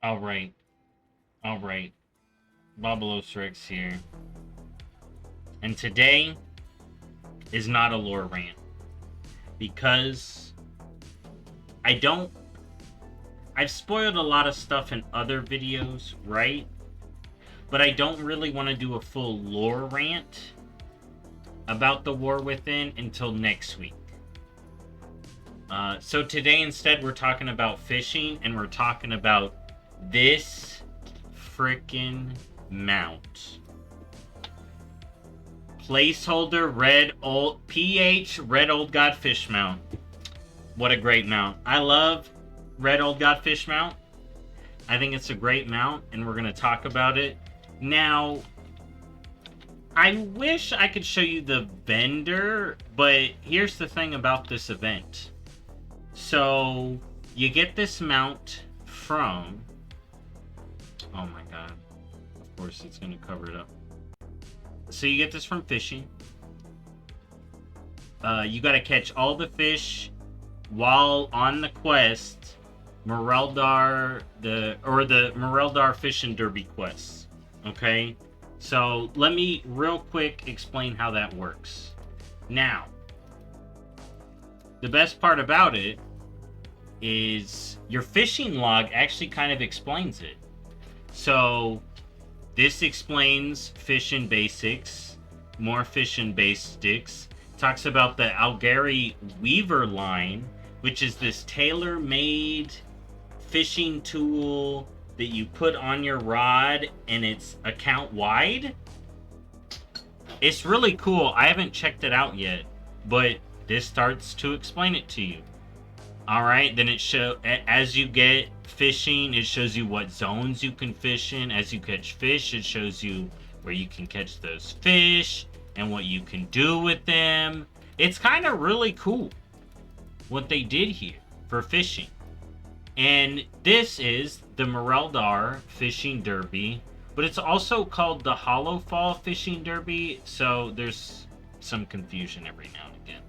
All right, all right. BobalosRex here, and today is not a lore rant because I don't. I've spoiled a lot of stuff in other videos, right? But I don't really want to do a full lore rant about the War Within until next week. So today instead we're talking about fishing, and we're talking about this freaking mount. Placeholder red old PH red old god fish mount. What a great mount. I love red old god fish mount. I think it's a great mount, and we're going to talk about it. Now, I wish I could show you the vendor, but here's the thing about this event. So, you get this mount from... Oh my god. Of course, it's going to cover it up. So, you get this from fishing. You got to catch all the fish while on the quest, Moreldar, the Moreldar Fishing Derby quests. Okay? So, let me real quick explain how that works. Now, the best part about it is your fishing log actually kind of explains it. So, this explains fishing basics, more fishing basics. Talks about the Algary Weaver line, which is this tailor-made fishing tool that you put on your rod, and it's account wide. It's really cool. I haven't checked it out yet, but this starts to explain it to you. All right, then as you get fishing, it shows you what zones you can fish in. As you catch fish, it shows you where you can catch those fish and what you can do with them. It's kind of really cool what they did here for fishing. And this is the Moreldar Fishing Derby, but it's also called the Hollowfall Fishing Derby, so there's some confusion every now and again.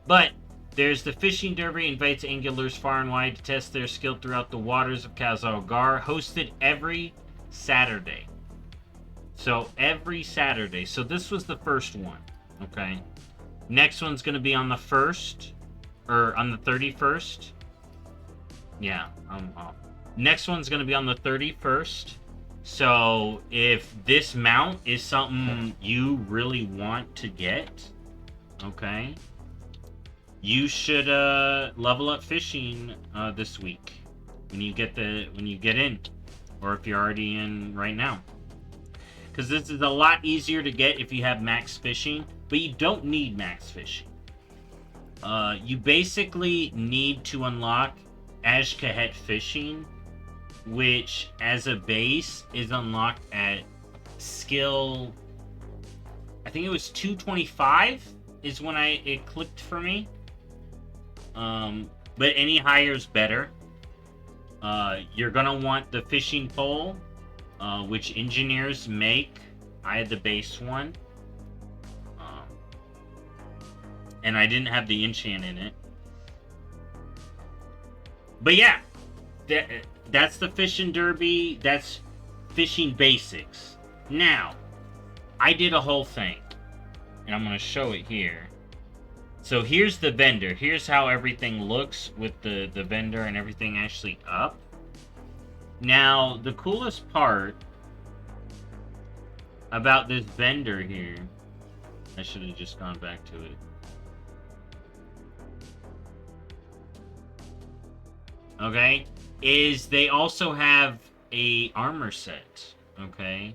But there's the Fishing Derby, invites anglers far and wide to test their skill throughout the waters of Kazalgar, hosted every Saturday. So every Saturday. So this was the first one, okay? Next one's going to be on the 1st, or on the 31st. Yeah, I'm off. Next one's going to be on the 31st. So if this mount is something you really want to get, okay, you should level up fishing this week when you get in, or if you're already in right now. Because this is a lot easier to get if you have max fishing, but you don't need max fishing. You basically need to unlock Ashkahet fishing, which as a base is unlocked at skill, I think it was 225 is when it clicked for me. But any higher is better. You're gonna want the fishing pole, which engineers make. I had the base one. And I didn't have the enchant in it. But yeah, that's the fishing derby. That's fishing basics. Now, I did a whole thing, and I'm going to show it here. So here's the vendor. Here's how everything looks with the vendor and everything actually up. Now, the coolest part about this vendor here, I should have just gone back to it. Okay, is they also have a armor set, okay,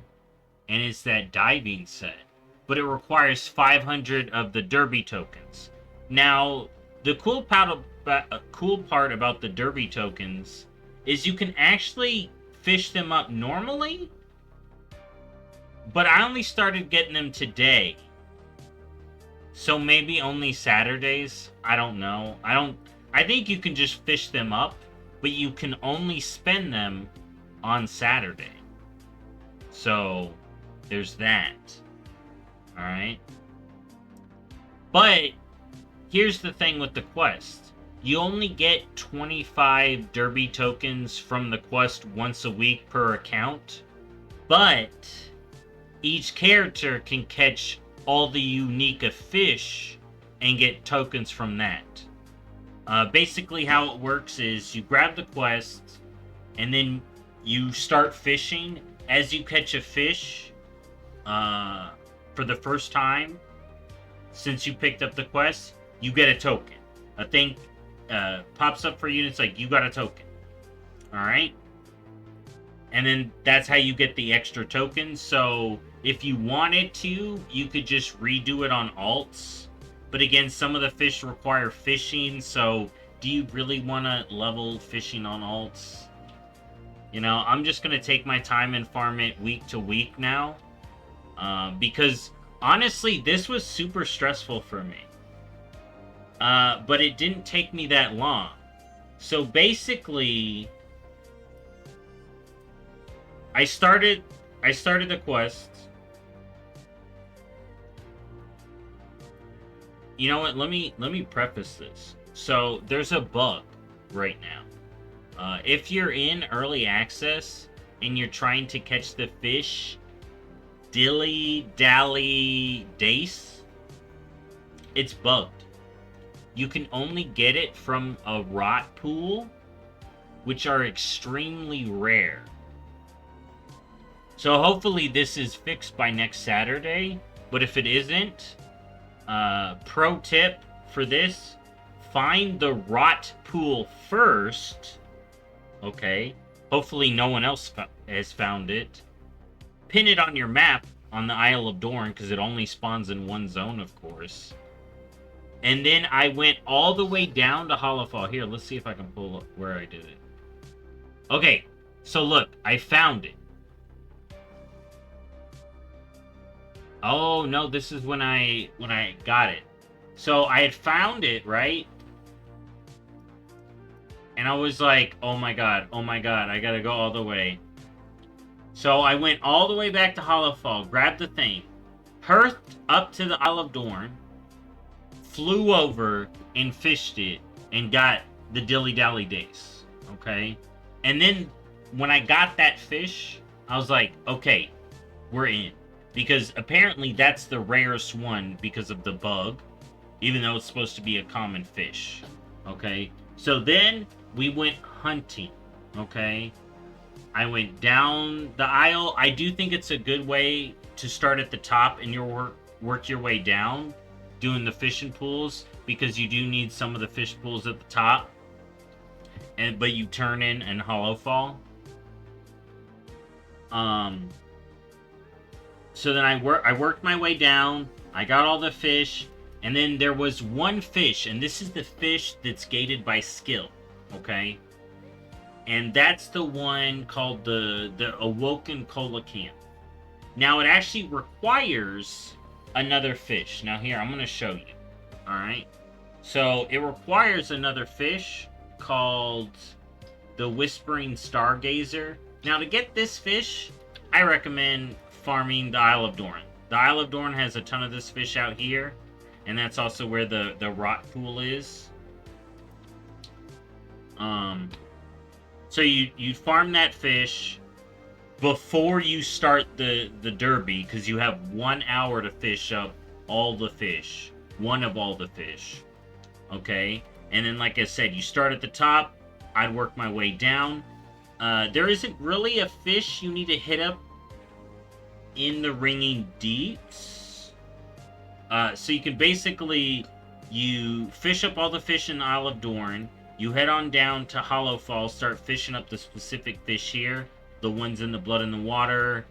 and it's that diving set, but it requires 500 of the derby tokens. Now, the cool part about the derby tokens is you can actually fish them up normally, but I only started getting them today, so maybe only Saturdays. I don't know. I think you can just fish them up, but you can only spend them on Saturday. So, there's that. Alright? But, here's the thing with the quest. you only get 25 derby tokens from the quest once a week per account, but each character can catch all the unique fish and get tokens from that. Basically, how it works is you grab the quest and then you start fishing. As you catch a fish for the first time since you picked up the quest, you get a token. A thing pops up for you and it's like, you got a token. Alright? And then that's how you get the extra tokens. So if you wanted to, you could just redo it on alts. But again, some of the fish require fishing, so do you really want to level fishing on alts? You know, I'm just going to take my time and farm it week to week now. Because, honestly, this was super stressful for me. But it didn't take me that long. So basically, I started the quest. You know what? Let me preface this. So there's a bug right now. If you're in early access and you're trying to catch the fish, dilly dally dace, it's bugged. You can only get it from a rot pool, which are extremely rare. So hopefully this is fixed by next Saturday. But if it isn't, pro tip for this, find the rot pool first. Okay. Hopefully no one else has found it. Pin it on your map on the Isle of Dorn, because it only spawns in one zone, of course. And then I went all the way down to Hollowfall. Here, let's see if I can pull up where I did it. Okay, so look, I found it. Oh, no, this is when I got it. So I had found it, right? And I was like, oh my god, I gotta go all the way. So I went all the way back to Hollowfall, grabbed the thing, hearthed up to the Isle of Dorn, flew over and fished it, and got the Dilly Dally Dace, okay? And then when I got that fish, I was like, okay, we're in. Because apparently that's the rarest one because of the bug, even though it's supposed to be a common fish, okay? So then we went hunting, okay? I went down the aisle. I do think it's a good way to start at the top and work your way down, doing the fishing pools, because you do need some of the fish pools at the top, but you turn in Hollowfall. So then I worked my way down. I got all the fish, and then there was one fish, and this is the fish that's gated by skill, okay? And that's the one called the Awoken Coelacanth. Now, it actually requires another fish. Now, here, I'm going to show you. Alright? So, it requires another fish called the Whispering Stargazer. Now, to get this fish, I recommend farming the Isle of Dorn. The Isle of Dorn has a ton of this fish out here. And that's also where the rot pool is. So you farm that fish before you start the derby, because you have 1 hour to fish up all the fish. One of all the fish. Okay? And then, like I said, you start at the top. I'd work my way down. There isn't really a fish you need to hit up in the Ringing Deeps. So you can basically, you fish up all the fish in the Isle of Dorn. You head on down to Hollowfall, start fishing up the specific fish here. The ones in the Blood in the Water,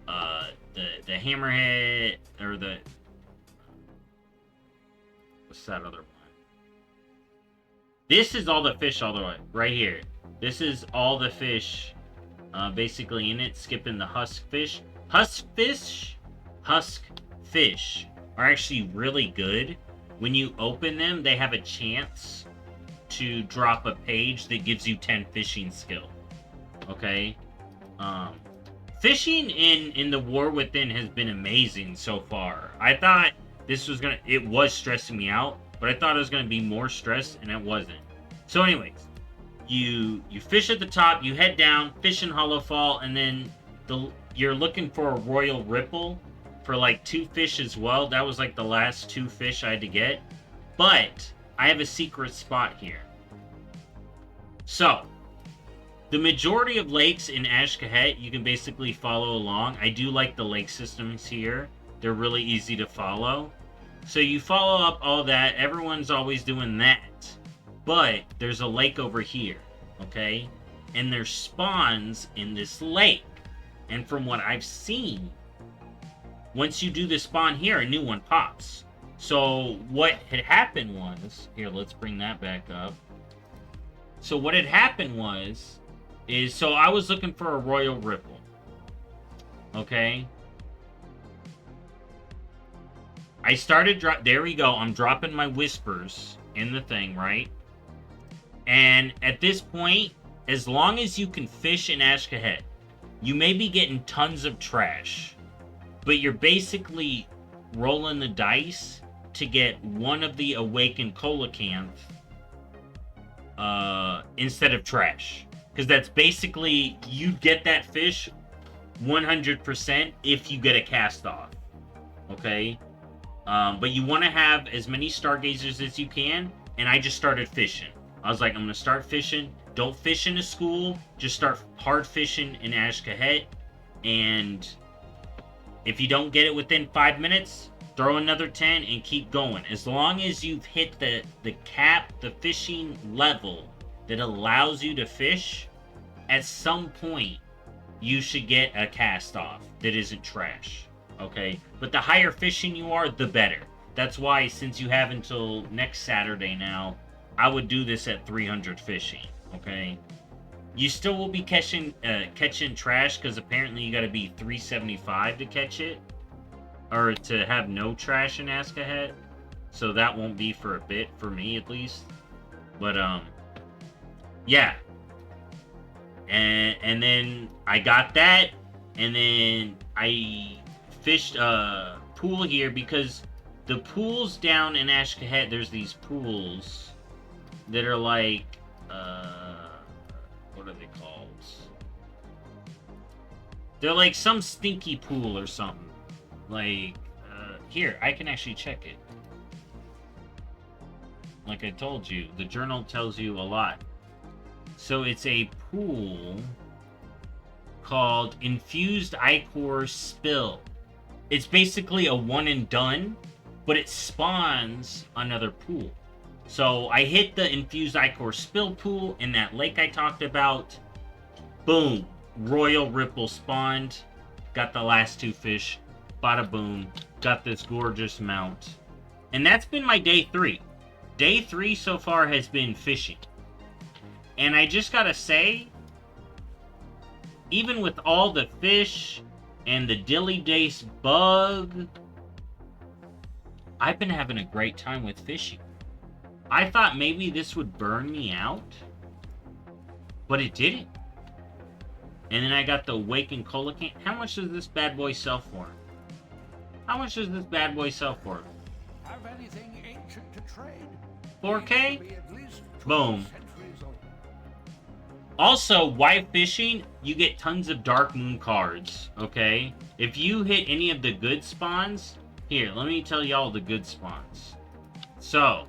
the Hammerhead, or the... What's that other one? This is all the fish all the way, right here. This is all the fish, basically in it, skipping the husk fish. Husk fish are actually really good. When you open them, they have a chance to drop a page that gives you 10 fishing skill. Okay? Fishing in the War Within has been amazing so far. I thought this was it was stressing me out, but I thought it was gonna be more stress, and it wasn't. So anyways, you fish at the top, you head down, fish in Hollow Fall, and then you're looking for a Royal Ripple for like 2 fish as well. That was like the last 2 fish I had to get. But I have a secret spot here. So, the majority of lakes in Ashkahet, you can basically follow along. I do like the lake systems here. They're really easy to follow. So you follow up all that. Everyone's always doing that. But there's a lake over here, okay? And there's spawns in this lake. And from what I've seen, once you do the spawn here, a new one pops. So what had happened was... Here, let's bring that back up. So what had happened was... So I was looking for a Royal Ripple. Okay? I started... There we go. I'm dropping my whispers in the thing, right? And at this point, as long as you can fish in Ashkahet, you may be getting tons of trash. But you're basically rolling the dice to get one of the awakened coelacanth instead of trash. Because that's basically, you get that fish 100% if you get a cast off. Okay? But you want to have as many stargazers as you can. And I just started fishing. I was like, I'm going to start fishing. Don't fish in a school. Just start hard fishing in Ashkahet. And if you don't get it within 5 minutes, throw another 10 and keep going. As long as you've hit the cap, the fishing level that allows you to fish, at some point, you should get a cast off that isn't trash. Okay? But the higher fishing you are, the better. That's why, since you have until next Saturday now, I would do this at 300 fishing. Okay? You still will be catching trash, because apparently you got to be 375 to catch it. Or to have no trash in Ashkahet. So that won't be for a bit, for me at least. But, yeah. And then I got that. And then I fished a pool here, because the pools down in Ashkahet, there's these pools that are like, what are they called? They're like some stinky pool or something. Like, here, I can actually check it. Like I told you, the journal tells you a lot. So it's a pool called Infused Ichor Spill. It's basically a one and done, but it spawns another pool. So I hit the Infused Ichor Spill pool in that lake I talked about. Boom. Royal Ripple spawned. Got the last 2 fish. Bada boom. Got this gorgeous mount. And that's been my day 3. Day 3 so far has been fishing. And I just gotta say, even with all the fish and the dilly dace bug, I've been having a great time with fishing. I thought maybe this would burn me out, but it didn't. And then I got the Awakened Coelacanth. How much does this bad boy sell for? How much does this bad boy sell for? Have anything ancient to trade? 4K? Boom. Also, while fishing, you get tons of Dark Moon cards, okay? If you hit any of the good spawns, here, let me tell y'all the good spawns. So,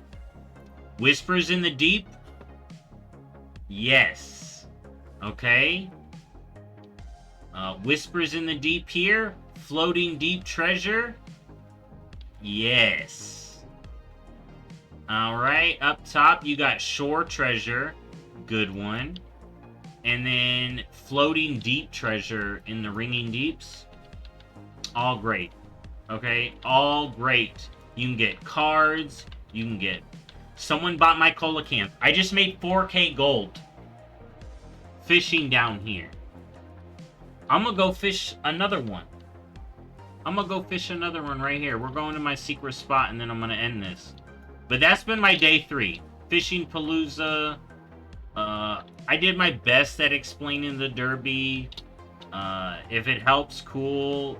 Whispers in the Deep? Yes. Okay. Whispers in the Deep here. Floating Deep Treasure? Yes. Alright, up top you got Shore Treasure. Good one. And then Floating Deep Treasure in the Ringing Deeps. All great. Okay, all great. You can get cards. You can get... Someone bought my coelacanth. I just made 4K gold fishing down here. I'm gonna go fish another one. I'm gonna go fish another one right here. We're going to my secret spot, and then I'm gonna end this. But that's been my day 3. Fishing Palooza. I did my best at explaining the derby. If it helps, cool.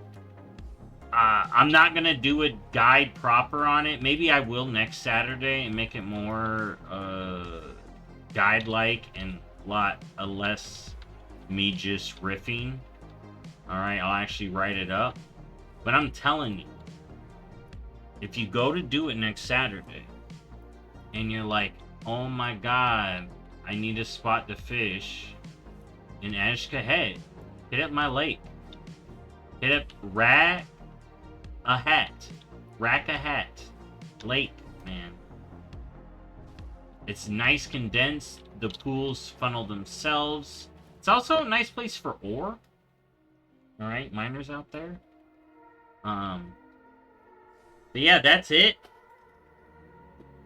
I'm not gonna do a guide proper on it. Maybe I will next Saturday and make it more guide-like and a less me just riffing. Alright, I'll actually write it up. But I'm telling you, if you go to do it next Saturday, and you're like, oh my god, I need to spot the fish in Ashka Head, hit up my lake. Hit up Rack a Hat Lake, man. It's nice condensed. The pools funnel themselves. It's also a nice place for ore. Alright, miners out there. But yeah, that's it.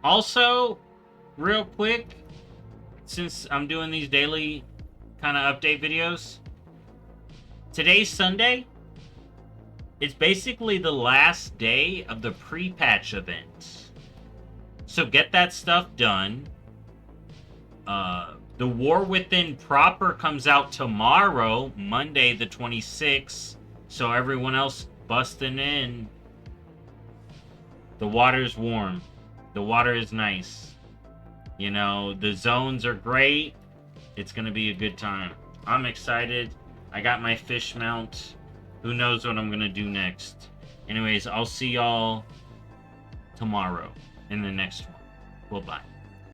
Also, real quick, since I'm doing these daily kind of update videos, today's Sunday. It's basically the last day of the pre-patch event. So get that stuff done. The War Within proper comes out tomorrow, Monday the 26th. So everyone else busting in. The water's warm. The water is nice. You know, the zones are great. It's going to be a good time. I'm excited. I got my fish mount. Who knows what I'm going to do next. Anyways, I'll see y'all tomorrow in the next one. Bye-bye.